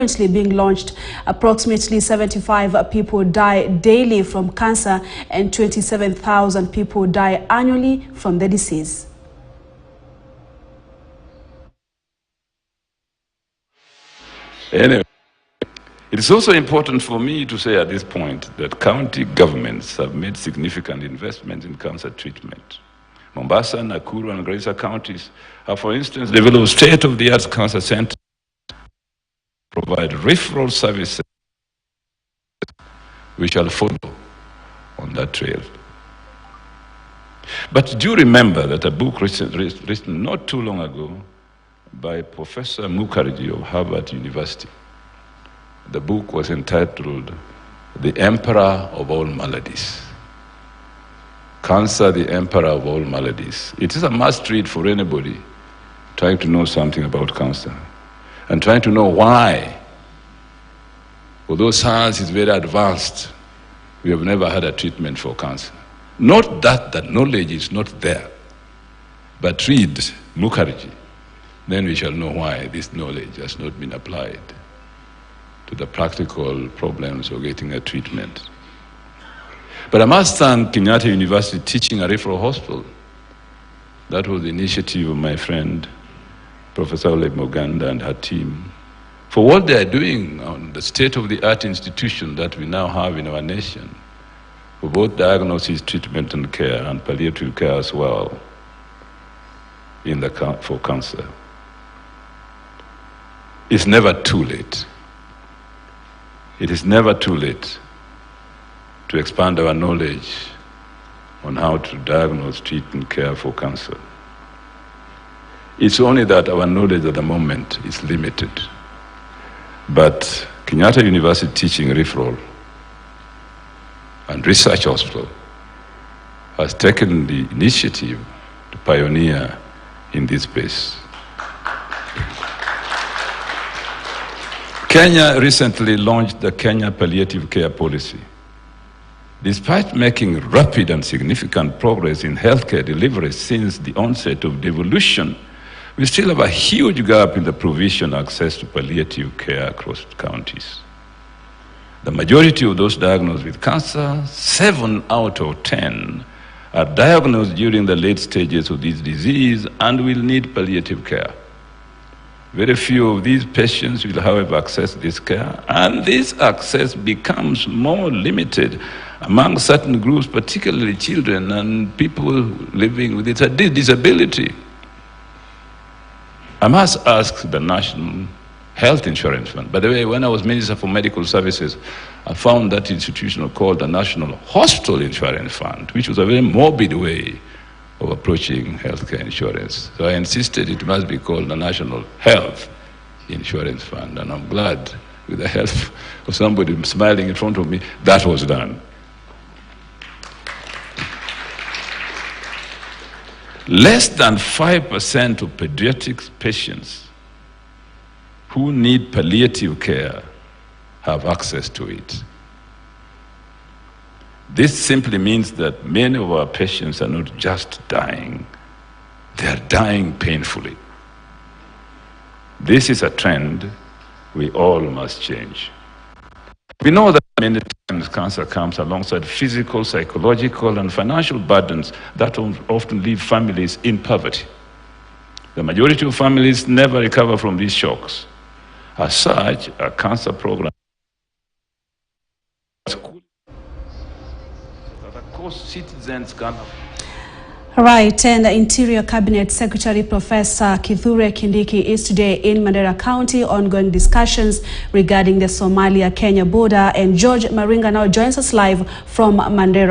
currently being launched. Approximately 75 people die daily from cancer and 27,000 people die annually from the disease. Anyway, it is also important for me to say at this point that county governments have made significant investments in cancer treatment. Mombasa, Nakuru, and Garissa counties have, for instance, developed state-of-the-art cancer centers, provide referral services. We shall follow on that trail. But do remember that a book written not too long ago by Professor Mukherjee of Harvard University, the book was entitled The Emperor of All Maladies. Cancer, the Emperor of All Maladies. It is a must-read for anybody trying to know something about cancer and trying to know why, although science is very advanced, we have never had a treatment for cancer. Not that the knowledge is not there, but read Mukherjee, then we shall know why this knowledge has not been applied to the practical problems of getting a treatment. But I must thank Kenyatta University Teaching a Referral Hospital. That was the initiative of my friend, Professor Oleg Moganda and her team, for what they are doing on the state-of-the-art institution that we now have in our nation, for both diagnosis, treatment, and care, and palliative care as well, for cancer. It's never too late. It is never too late to expand our knowledge on how to diagnose, treat, and care for cancer. It's only that our knowledge at the moment is limited. But Kenyatta University Teaching Referral and Research Hospital has taken the initiative to pioneer in this space. Kenya recently launched the Kenya Palliative Care Policy. Despite making rapid and significant progress in healthcare delivery since the onset of devolution, we still have a huge gap in the provision of access to palliative care across counties. The majority of those diagnosed with cancer, 7 out of 10, are diagnosed during the late stages of this disease and will need palliative care. Very few of these patients will, however, access this care, and this access becomes more limited among certain groups, particularly children and people living with a disability. I must ask the National Health Insurance Fund. By the way, when I was Minister for Medical Services, I found that institution called the National Hospital Insurance Fund, which was a very morbid way of approaching healthcare insurance. So I insisted it must be called the National Health Insurance Fund, and I'm glad, with the help of somebody smiling in front of me, that was done. Less than 5% of pediatric patients who need palliative care have access to it. This simply means that many of our patients are not just dying, they are dying painfully. This is a trend we all must change. We know that many times cancer comes alongside physical, psychological, and financial burdens that often leave families in poverty. The majority of families never recover from these shocks. As such, a cancer program citizens can. Right, and Interior Cabinet Secretary Professor Kithure Kindiki is today in Mandera County, ongoing discussions regarding the Somalia-Kenya border, and George Maringa now joins us live from Mandera.